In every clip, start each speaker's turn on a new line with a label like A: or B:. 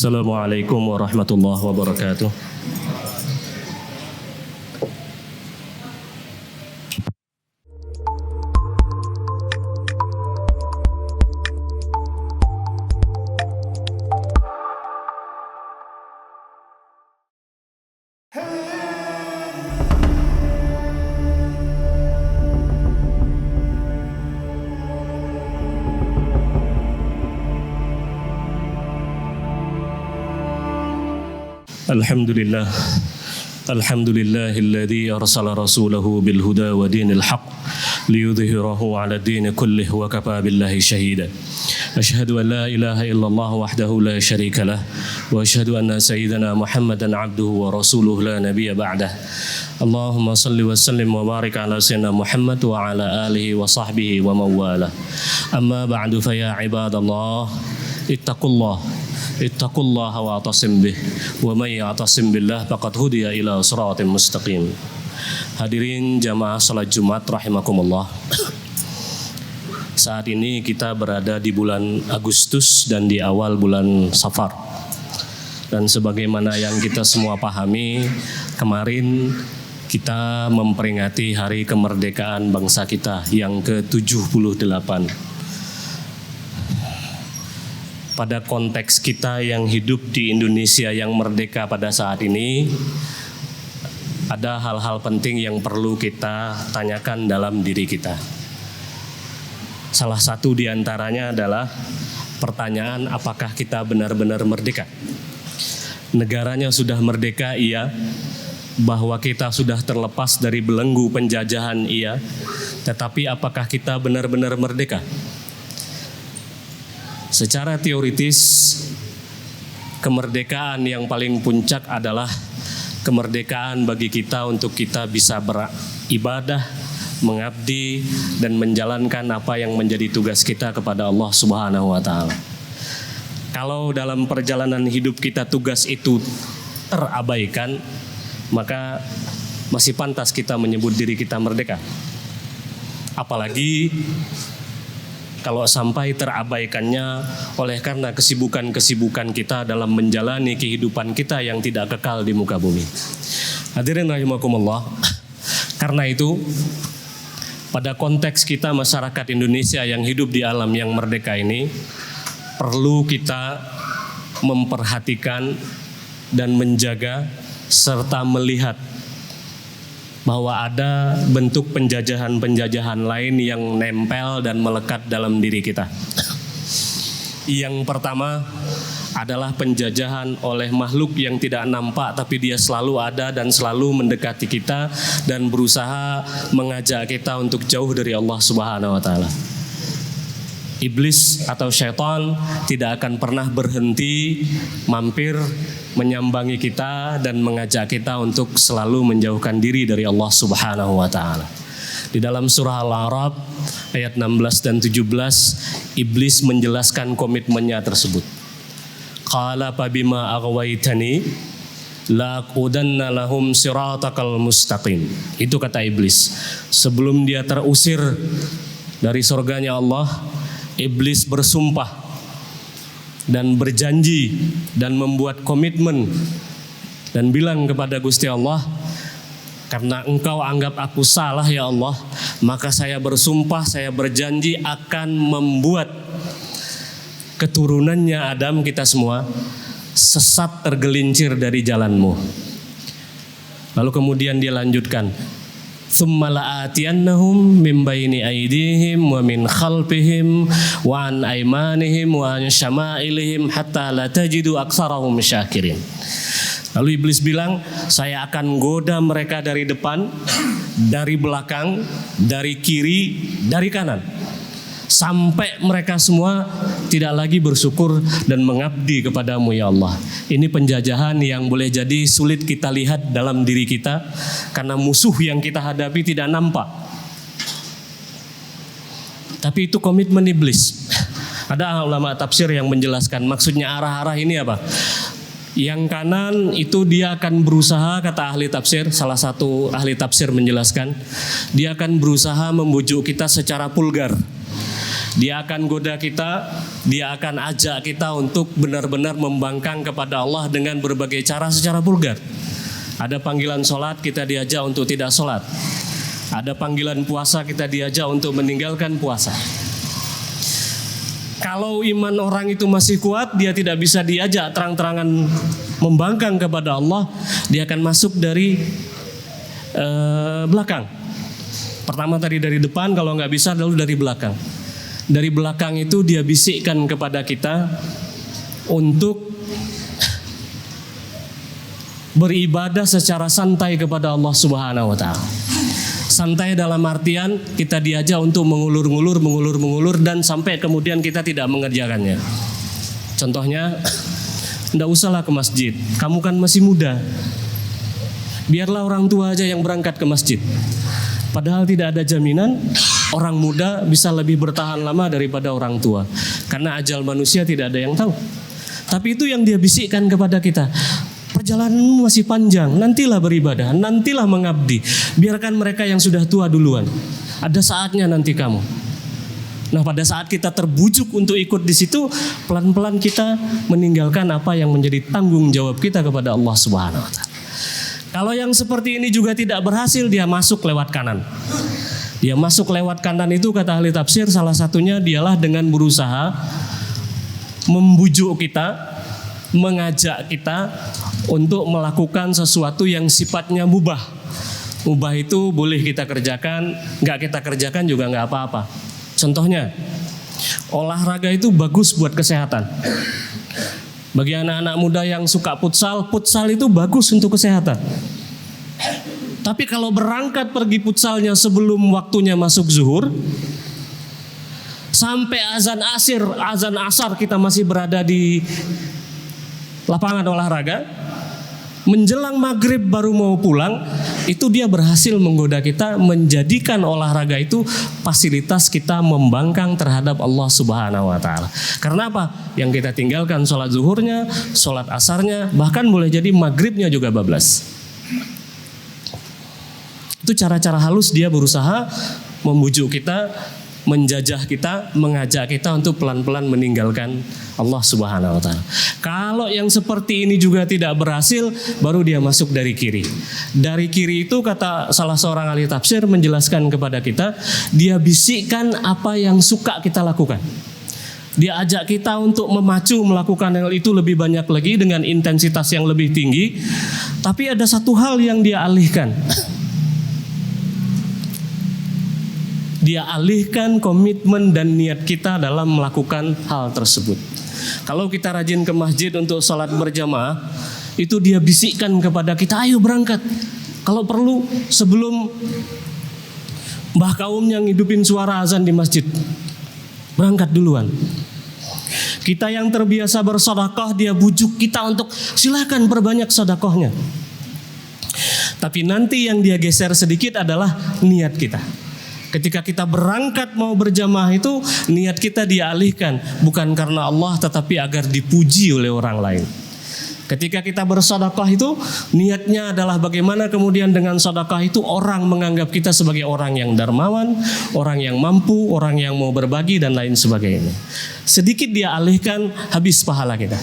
A: Assalamualaikum warahmatullahi wabarakatuh. Alhamdulillah. Alhamdulillahilladzi arsala rasulahu bil huda wa dinil haqq liyudhhirahu 'ala ad-din kullihi wa kafa billahi shahida. Asyhadu an la ilaha illallah wahdahu la syarika lah wa asyhadu anna sayyidana Muhammadan 'abduhu wa rasuluhu la nabiyya ba'dah. Allahumma salli wa sallim wa barik ala sayyidina Muhammad wa ala alihi wa sahbihi wa mawala. Amma ba'du fa ya ibadallah ittaqullaha wa atasim bih wa may ya'tasim billah faqad hudiya ila siratim mustaqim. Hadirin jamaah salat Jumat rahimakumullah. Saat ini kita berada di bulan Agustus dan di awal bulan Safar. Dan sebagaimana yang kita semua pahami, kemarin kita memperingati hari kemerdekaan bangsa kita yang ke-78. Pada konteks kita yang hidup di Indonesia yang merdeka pada saat ini, ada hal-hal penting yang perlu kita tanyakan dalam diri kita. Salah satu di antaranya adalah pertanyaan, apakah kita benar-benar merdeka? Negaranya sudah merdeka, iya. Bahwa kita sudah terlepas dari belenggu penjajahan, iya. Tetapi apakah kita benar-benar merdeka? Secara teoritis, kemerdekaan yang paling puncak adalah kemerdekaan bagi kita untuk kita bisa beribadah, mengabdi, dan menjalankan apa yang menjadi tugas kita kepada Allah Subhanahu wa Ta'ala. Kalau dalam perjalanan hidup kita tugas itu terabaikan, maka masih pantas kita menyebut diri kita merdeka. Apalagi kalau sampai terabaikannya oleh karena kesibukan-kesibukan kita dalam menjalani kehidupan kita yang tidak kekal di muka bumi. Hadirin rahimakumullah. Karena itu, pada konteks kita masyarakat Indonesia yang hidup di alam yang merdeka ini, perlu kita memperhatikan dan menjaga serta melihat bahwa ada bentuk penjajahan-penjajahan lain yang nempel dan melekat dalam diri kita. Yang pertama adalah penjajahan oleh makhluk yang tidak nampak, tapi dia selalu ada dan selalu mendekati kita dan berusaha mengajak kita untuk jauh dari Allah Subhanahu wa Ta'ala. Iblis atau syaitan tidak akan pernah berhenti mampir menyambangi kita dan mengajak kita untuk selalu menjauhkan diri dari Allah Subhanahu wa Ta'ala. Di dalam surah Al-A'raf ayat 16 dan 17, iblis menjelaskan komitmennya tersebut. Qala fabima aghwaytani la'aqudanna lahum siratakal mustaqim. Itu kata iblis. Sebelum dia terusir dari surganya Allah, iblis bersumpah dan berjanji dan membuat komitmen dan bilang kepada Gusti Allah, karena engkau anggap aku salah ya Allah, maka saya bersumpah, saya berjanji akan membuat keturunannya Adam, kita semua, sesat tergelincir dari jalanmu. Lalu kemudian dia lanjutkan, thumma la'atiyannahum min baini aydihim wa min khalfihim wa an aymanihim wa an syama'ilihim hatta la tajidu aktsarahum syakirin. Lalu iblis bilang, saya akan goda mereka dari depan, dari belakang, dari kiri, dari kanan, sampai mereka semua tidak lagi bersyukur dan mengabdi kepadamu ya Allah. Ini penjajahan yang boleh jadi sulit kita lihat dalam diri kita karena musuh yang kita hadapi tidak nampak. Tapi itu komitmen iblis. Ada ulama tafsir yang menjelaskan maksudnya arah-arah ini apa? Yang kanan itu dia akan berusaha, kata ahli tafsir, salah satu ahli tafsir menjelaskan, dia akan berusaha membujuk kita secara vulgar. Dia akan goda kita Dia akan ajak kita untuk benar-benar membangkang kepada Allah dengan berbagai cara secara vulgar. Ada panggilan sholat, kita diajak untuk tidak sholat. Ada panggilan puasa, kita diajak untuk meninggalkan puasa. Kalau iman orang itu masih kuat, dia tidak bisa diajak terang-terangan membangkang kepada Allah. Dia akan masuk dari belakang. Pertama tadi dari depan, kalau nggak bisa lalu dari belakang. Dari belakang itu dia bisikkan kepada kita untuk beribadah secara santai kepada Allah Subhanahu wa Ta'ala. Santai dalam artian kita diajak untuk mengulur dan sampai kemudian kita tidak mengerjakannya. Contohnya, tidak usahlah ke masjid, kamu kan masih muda. Biarlah orang tua aja yang berangkat ke masjid. Padahal tidak ada jaminan orang muda bisa lebih bertahan lama daripada orang tua. Karena ajal manusia tidak ada yang tahu. Tapi itu yang dia bisikkan kepada kita. Perjalananmu masih panjang, nantilah beribadah, nantilah mengabdi. Biarkan mereka yang sudah tua duluan. Ada saatnya nanti kamu. Nah, pada saat kita terbujuk untuk ikut di situ, pelan-pelan kita meninggalkan apa yang menjadi tanggung jawab kita kepada Allah Subhanahu wa Ta'ala. Kalau yang seperti ini juga tidak berhasil, dia masuk lewat kanan. Dia masuk lewat kanan itu kata ahli tafsir salah satunya dialah dengan berusaha membujuk kita, mengajak kita untuk melakukan sesuatu yang sifatnya mubah. Mubah itu boleh kita kerjakan, nggak kita kerjakan juga nggak apa-apa. Contohnya, olahraga itu bagus buat kesehatan. Bagi anak-anak muda yang suka futsal itu bagus untuk kesehatan. Tapi kalau berangkat pergi futsalnya sebelum waktunya masuk zuhur, sampai azan asar kita masih berada di lapangan olahraga, menjelang maghrib baru mau pulang, itu dia berhasil menggoda kita, menjadikan olahraga itu fasilitas kita membangkang terhadap Allah Subhanahu wa Ta'ala. Karena apa? Yang kita tinggalkan sholat zuhurnya, sholat asarnya, bahkan boleh jadi maghribnya juga bablas. Itu cara-cara halus dia berusaha membujuk kita, menjajah kita, mengajak kita untuk pelan-pelan meninggalkan Allah Subhanahu wa Ta'ala. Kalau yang seperti ini juga tidak berhasil, baru dia masuk dari kiri. Dari kiri itu kata salah seorang ahli tafsir menjelaskan kepada kita, dia bisikkan apa yang suka kita lakukan. Dia ajak kita untuk memacu melakukan hal itu lebih banyak lagi dengan intensitas yang lebih tinggi. Tapi ada satu hal yang dia alihkan. Dia alihkan komitmen dan niat kita dalam melakukan hal tersebut. Kalau kita rajin ke masjid untuk sholat berjamaah, itu dia bisikkan kepada kita, ayo berangkat. Kalau perlu sebelum mbah kaumnya ngidupin suara azan di masjid, berangkat duluan. Kita yang terbiasa bersedekah, dia bujuk kita untuk silakan perbanyak sedekahnya. Tapi nanti yang dia geser sedikit adalah niat kita. Ketika kita berangkat mau berjamaah itu, niat kita dialihkan bukan karena Allah tetapi agar dipuji oleh orang lain. Ketika kita bersedekah itu, niatnya adalah bagaimana kemudian dengan sedekah itu orang menganggap kita sebagai orang yang dermawan, orang yang mampu, orang yang mau berbagi dan lain sebagainya. Sedikit dia alihkan, habis pahala kita.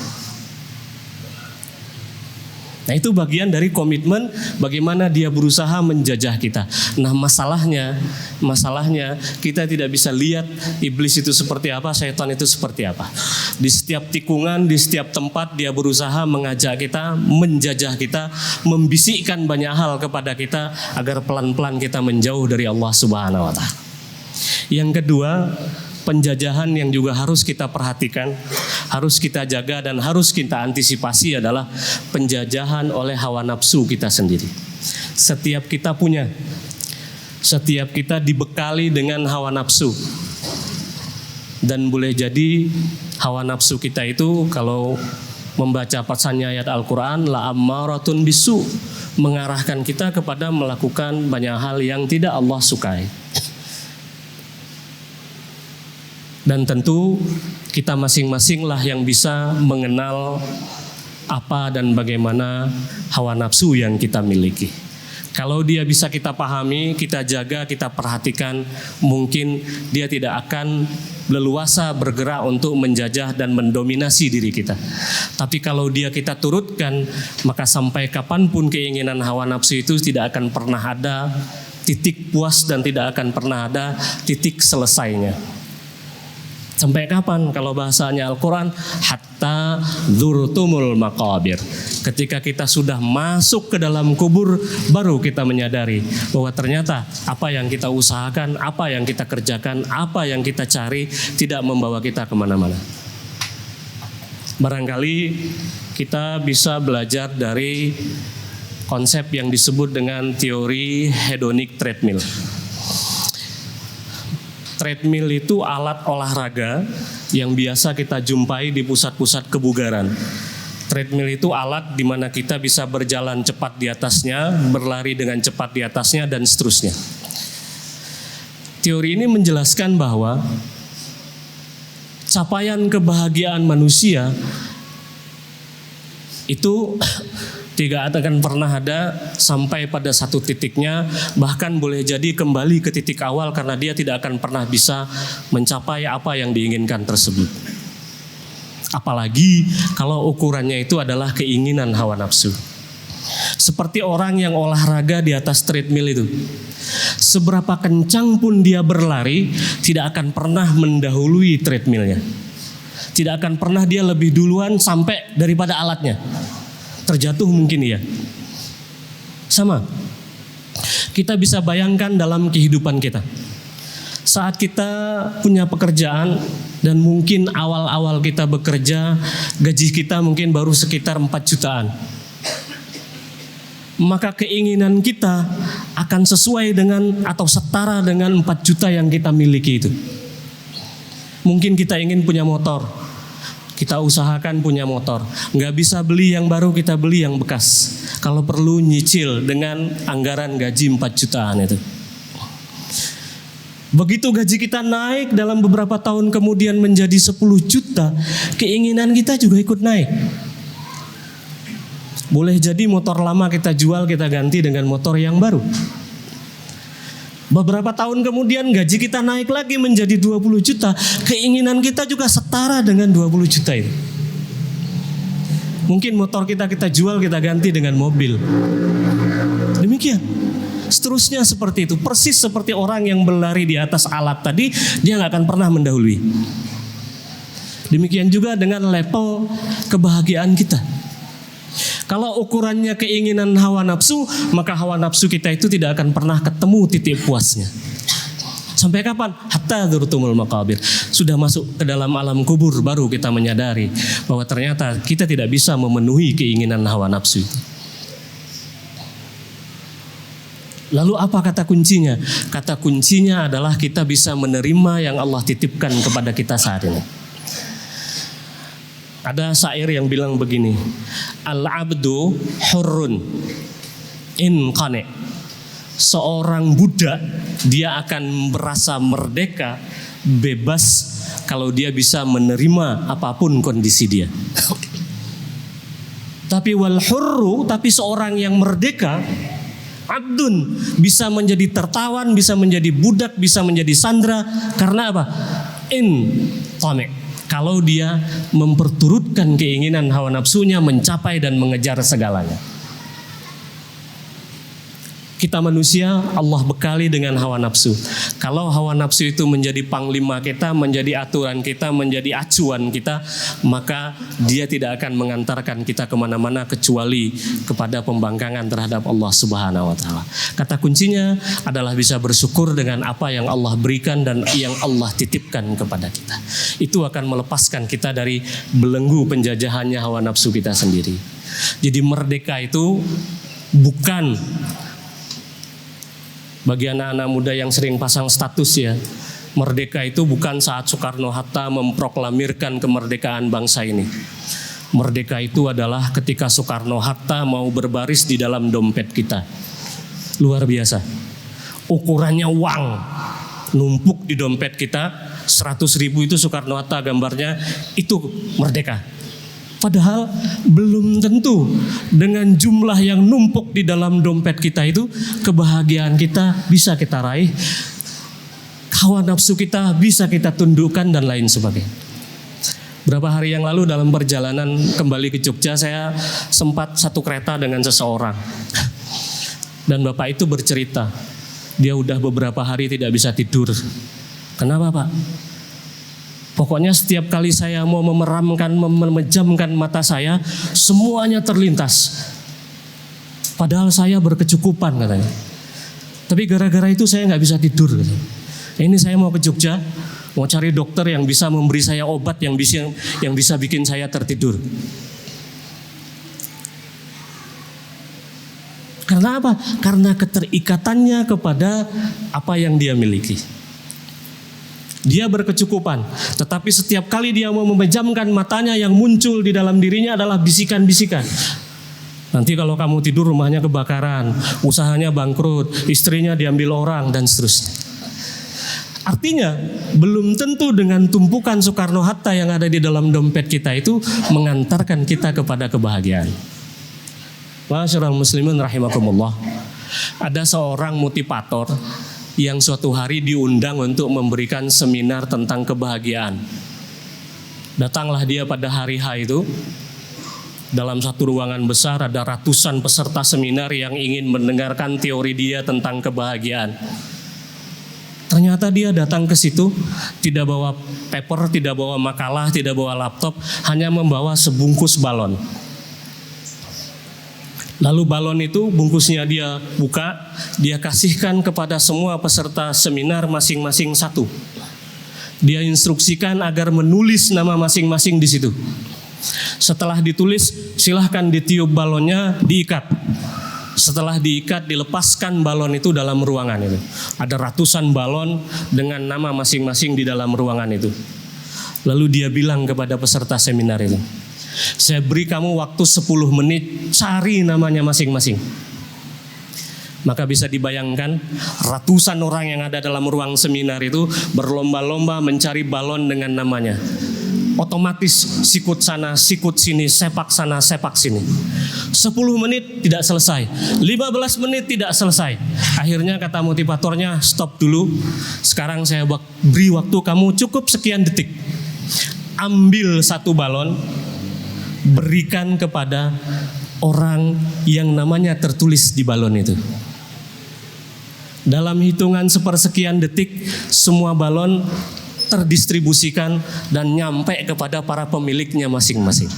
A: Nah, itu bagian dari komitmen bagaimana dia berusaha menjajah kita. Nah, masalahnya kita tidak bisa lihat iblis itu seperti apa, syaitan itu seperti apa. Di setiap tikungan, di setiap tempat dia berusaha mengajak kita, menjajah kita, membisikkan banyak hal kepada kita agar pelan-pelan kita menjauh dari Allah Subhanahu wa Ta'ala. Yang kedua, penjajahan yang juga harus kita perhatikan, harus kita jaga dan harus kita antisipasi adalah penjajahan oleh hawa nafsu kita sendiri. Setiap kita dibekali dengan hawa nafsu. Dan boleh jadi hawa nafsu kita itu kalau membaca pesannya ayat Al-Quran, la ammaratun bisu, mengarahkan kita kepada melakukan banyak hal yang tidak Allah sukai. Dan tentu kita masing-masing lah yang bisa mengenal apa dan bagaimana hawa nafsu yang kita miliki. Kalau dia bisa kita pahami, kita jaga, kita perhatikan, mungkin dia tidak akan leluasa bergerak untuk menjajah dan mendominasi diri kita. Tapi kalau dia kita turutkan, maka sampai kapanpun keinginan hawa nafsu itu tidak akan pernah ada titik puas dan tidak akan pernah ada titik selesainya. Sampai kapan? Kalau bahasanya Al-Quran, hatta dzurtumul maqabir. Ketika kita sudah masuk ke dalam kubur, baru kita menyadari bahwa ternyata apa yang kita usahakan, apa yang kita kerjakan, apa yang kita cari tidak membawa kita kemana-mana. Barangkali kita bisa belajar dari konsep yang disebut dengan teori hedonic treadmill. Treadmill itu alat olahraga yang biasa kita jumpai di pusat-pusat kebugaran. Treadmill itu alat di mana kita bisa berjalan cepat di atasnya, berlari dengan cepat di atasnya, dan seterusnya. Teori ini menjelaskan bahwa capaian kebahagiaan manusia itu tidak akan pernah ada sampai pada satu titiknya, bahkan boleh jadi kembali ke titik awal karena dia tidak akan pernah bisa mencapai apa yang diinginkan tersebut. Apalagi kalau ukurannya itu adalah keinginan hawa nafsu. Seperti orang yang olahraga di atas treadmill itu, seberapa kencang pun dia berlari, tidak akan pernah mendahului treadmillnya. Tidak akan pernah dia lebih duluan sampai daripada alatnya. Terjatuh mungkin ya. Sama. Kita bisa bayangkan dalam kehidupan kita. Saat kita punya pekerjaan dan mungkin awal-awal kita bekerja, gaji kita mungkin baru sekitar 4 jutaan. Maka keinginan kita akan sesuai dengan atau setara dengan 4 juta yang kita miliki itu. Mungkin kita ingin punya motor. Kita usahakan punya motor. Nggak bisa beli yang baru, kita beli yang bekas. Kalau perlu nyicil dengan anggaran gaji 4 jutaan itu. Begitu gaji kita naik dalam beberapa tahun kemudian menjadi 10 juta, keinginan kita juga ikut naik. Boleh jadi motor lama kita jual, kita ganti dengan motor yang baru. Beberapa tahun kemudian gaji kita naik lagi menjadi 20 juta. Keinginan kita juga setara dengan 20 juta itu. Mungkin motor kita jual, kita ganti dengan mobil. Demikian. Seterusnya seperti itu. Persis seperti orang yang berlari di atas alat tadi, dia gak akan pernah mendahului. Demikian juga dengan level kebahagiaan kita. Kalau ukurannya keinginan hawa nafsu, maka hawa nafsu kita itu tidak akan pernah ketemu titik puasnya. Sampai kapan? Hatta dzurtumul maqabir. Sudah masuk ke dalam alam kubur, baru kita menyadari bahwa ternyata kita tidak bisa memenuhi keinginan hawa nafsu itu. Lalu apa kata kuncinya? Kata kuncinya adalah kita bisa menerima yang Allah titipkan kepada kita saat ini. Ada syair yang bilang begini, al-abdu hurrun in qani. Seorang budak dia akan merasa merdeka, bebas kalau dia bisa menerima apapun kondisi dia. Tapi wal hurru, tapi seorang yang merdeka, abdun, bisa menjadi tertawan, bisa menjadi budak, bisa menjadi sandera. Karena apa? In qani. Kalau dia memperturutkan keinginan hawa nafsunya, mencapai dan mengejar segalanya. Kita manusia Allah bekali dengan hawa nafsu. Kalau hawa nafsu itu menjadi panglima kita, menjadi aturan kita, menjadi acuan kita, maka dia tidak akan mengantarkan kita kemana-mana kecuali kepada pembangkangan terhadap Allah Subhanahu wa Ta'ala. Kata kuncinya adalah bisa bersyukur dengan apa yang Allah berikan dan yang Allah titipkan kepada kita. Itu akan melepaskan kita dari belenggu penjajahannya hawa nafsu kita sendiri. Jadi merdeka itu bukan bagi anak-anak muda yang sering pasang status ya, merdeka itu bukan saat Soekarno-Hatta memproklamirkan kemerdekaan bangsa ini. Merdeka itu adalah ketika Soekarno-Hatta mau berbaris di dalam dompet kita. Luar biasa. Ukurannya uang numpuk di dompet kita, 100.000 itu Soekarno-Hatta gambarnya, itu merdeka. Padahal belum tentu dengan jumlah yang numpuk di dalam dompet kita itu kebahagiaan kita bisa kita raih, hawa nafsu kita bisa kita tundukkan dan lain sebagainya. Berapa hari yang lalu dalam perjalanan kembali ke Jogja, saya sempat satu kereta dengan seseorang. Dan bapak itu bercerita, dia udah beberapa hari tidak bisa tidur. Kenapa, Pak? Pokoknya setiap kali saya mau memejamkan mata saya, semuanya terlintas. Padahal saya berkecukupan katanya. Tapi gara-gara itu saya nggak bisa tidur. Katanya. Ini saya mau ke Jogja, mau cari dokter yang bisa memberi saya obat yang bisa bikin saya tertidur. Karena apa? Karena keterikatannya kepada apa yang dia miliki. Dia berkecukupan, tetapi setiap kali dia mau memejamkan matanya, yang muncul di dalam dirinya adalah bisikan-bisikan. Nanti kalau kamu tidur rumahnya kebakaran, usahanya bangkrut, istrinya diambil orang, dan seterusnya. Artinya belum tentu dengan tumpukan Soekarno-Hatta yang ada di dalam dompet kita itu mengantarkan kita kepada kebahagiaan. Ma'asyiral muslimin rahimakumullah. Ada seorang motivator yang suatu hari diundang untuk memberikan seminar tentang kebahagiaan. Datanglah dia pada hari H itu. Dalam satu ruangan besar ada ratusan peserta seminar yang ingin mendengarkan teori dia tentang kebahagiaan. Ternyata dia datang ke situ tidak bawa paper, tidak bawa makalah, tidak bawa laptop, hanya membawa sebungkus balon. Lalu balon itu bungkusnya dia buka, dia kasihkan kepada semua peserta seminar masing-masing satu. Dia instruksikan agar menulis nama masing-masing di situ. Setelah ditulis, silahkan ditiup balonnya, diikat. Setelah diikat, dilepaskan balon itu dalam ruangan itu. Ada ratusan balon dengan nama masing-masing di dalam ruangan itu. Lalu dia bilang kepada peserta seminar itu, saya beri kamu waktu 10 menit, cari namanya masing-masing. Maka bisa dibayangkan ratusan orang yang ada dalam ruang seminar itu berlomba-lomba mencari balon dengan namanya. Otomatis sikut sana, sikut sini, sepak sana, sepak sini. 10 menit tidak selesai, 15 menit tidak selesai. Akhirnya kata motivatornya, stop dulu. Sekarang saya beri waktu kamu cukup sekian detik. Ambil satu balon, berikan kepada orang yang namanya tertulis di balon itu. Dalam hitungan sepersekian detik, semua balon terdistribusikan dan nyampe kepada para pemiliknya masing-masing.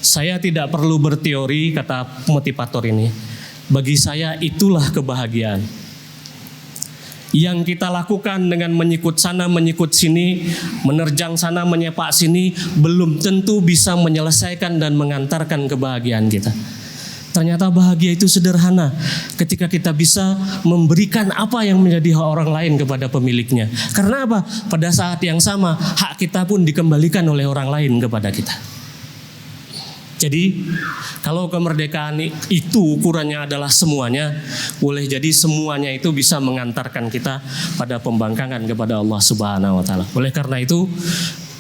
A: Saya tidak perlu berteori, kata motivator ini. Bagi saya itulah kebahagiaan. Yang kita lakukan dengan menyikut sana, menyikut sini, menerjang sana, menyepak sini, belum tentu bisa menyelesaikan dan mengantarkan kebahagiaan kita. Ternyata bahagia itu sederhana ketika kita bisa memberikan apa yang menjadi hak orang lain kepada pemiliknya. Karena apa? Pada saat yang sama, hak kita pun dikembalikan oleh orang lain kepada kita. Jadi kalau kemerdekaan itu ukurannya adalah semuanya, boleh jadi semuanya itu bisa mengantarkan kita pada pembangkangan kepada Allah Subhanahu wa taala. Oleh karena itu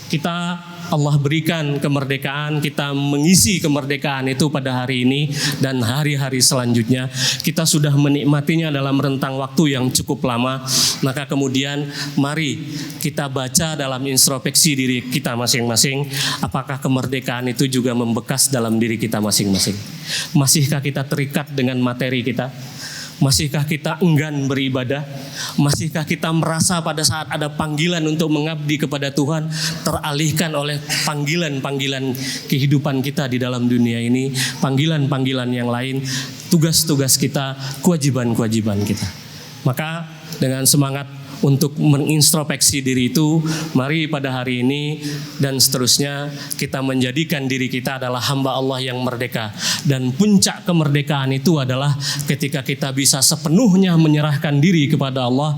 A: kita, Allah berikan kemerdekaan, kita mengisi kemerdekaan itu pada hari ini dan hari-hari selanjutnya. Kita sudah menikmatinya dalam rentang waktu yang cukup lama. Maka kemudian mari kita baca dalam introspeksi diri kita masing-masing, apakah kemerdekaan itu juga membekas dalam diri kita masing-masing. Masihkah kita terikat dengan materi kita? Masihkah kita enggan beribadah? Masihkah kita merasa pada saat ada panggilan untuk mengabdi kepada Tuhan teralihkan oleh panggilan-panggilan kehidupan kita di dalam dunia ini, panggilan-panggilan yang lain, tugas-tugas kita, kewajiban-kewajiban kita. Maka dengan semangat untuk mengintrospeksi diri itu, mari pada hari ini dan seterusnya kita menjadikan diri kita adalah hamba Allah yang merdeka. Dan puncak kemerdekaan itu adalah ketika kita bisa sepenuhnya menyerahkan diri kepada Allah,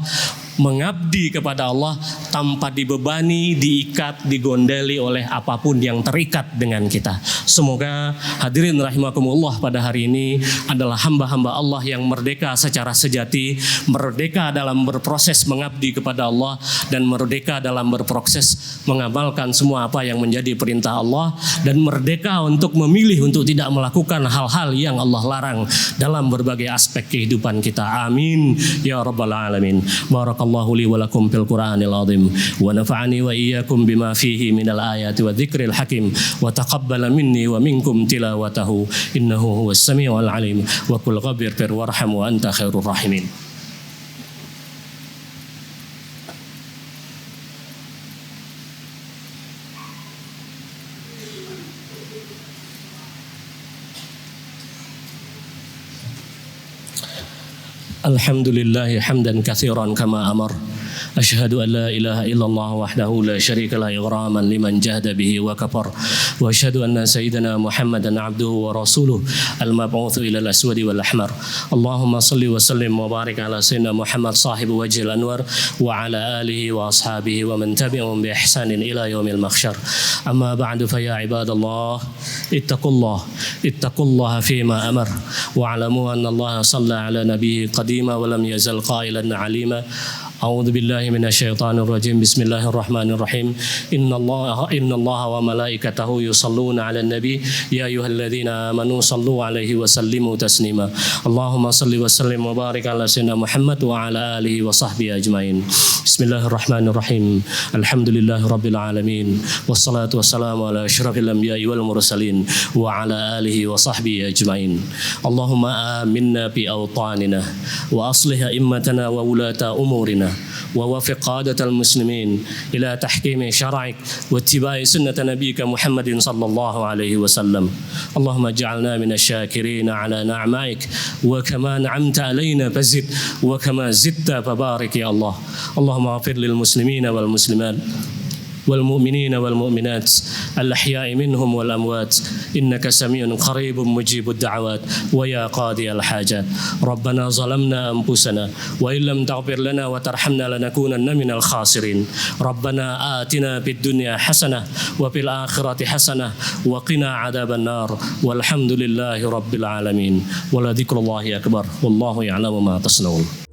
A: mengabdi kepada Allah tanpa dibebani, diikat, digondeli oleh apapun yang terikat dengan kita. Semoga hadirin rahimakumullah pada hari ini adalah hamba-hamba Allah yang merdeka secara sejati, merdeka dalam berproses mengabdi kepada Allah, dan merdeka dalam berproses mengamalkan semua apa yang menjadi perintah Allah, dan merdeka untuk memilih untuk tidak melakukan hal-hal yang Allah larang dalam berbagai aspek kehidupan kita. Amin ya rabbal alamin. Barakallahu li wa lakum fil Qur'anil azim wa nafa'ani wa iyyakum bima fihi minal ayati wa dzikril hakim wa taqabbala minni wa minkum tilawatahu innahu huwas samiul alim wa qul ghaffir warham wa anta khairur rahimin. Alhamdulillah hamdan katsiran kama amar. Asyhadu an la ilaha illallah wahdahu la syarika la ighraman liman jahada bihi wa kafar. Wa asyhadu anna sayyidina Muhammadan abduhu wa rasuluh al-mab'utsu ila al-aswadi wal ahmar. Allahumma salli wa sallim wa barik ala sayyidina Muhammad sahibi wajhil anwar wa ala alihi wa ashabihi wa man tabi'ahum bi ihsanin ila yaumil mahsyar. Amma ba'du fa ya ibadallah ittaqullaha fima amar wa alamu anna Allah shalla ala nabiyyi qadima wa lam yazal qailan alima. A'udzu billahi minasyaitonir rajim. Bismillahirrahmanirrahim. Innallaha wa malaikatahu yusholluna 'alan nabi ya ayyuhalladzina amanu shallu 'alaihi wa sallimu taslima. Allahumma shalli wa sallim wa barik ala sayyidina Muhammad wa ala alihi wa sahbihi ajmain. Bismillahirrahmanirrahim. Alhamdulillahirabbil alamin. Wassalatu wassalamu ala asyrafil anbiya'i wal mursalin wa ala alihi wa sahbihi ajmain. Allahumma aminna fi awtanina wa aslih a'immatana wa ulata umurina ووفق قادة المسلمين إلى تحكيم شرعك واتباع سنة نبيك محمد صلى الله عليه وسلم. اللهم اجعلنا من الشاكرين على نعمائك وكما نعمت علينا فزد وكما زدت فبارك يا الله. اللهم اغفر للمسلمين والمسلمات والمؤمنين والمؤمنات الأحياء منهم والأموات إنك سميع قريب مجيب الدعوات ويا قاضي الحاجات. ربنا ظلمنا أنفسنا وإن لم تغفر لنا وترحمنا لنكونن من الخاسرين. ربنا آتنا في الدنيا حسنة وفي الآخرة حسنة وقنا عذاب النار والحمد لله رب العالمين ولذكر الله أكبر والله يعلم ما تصنعون.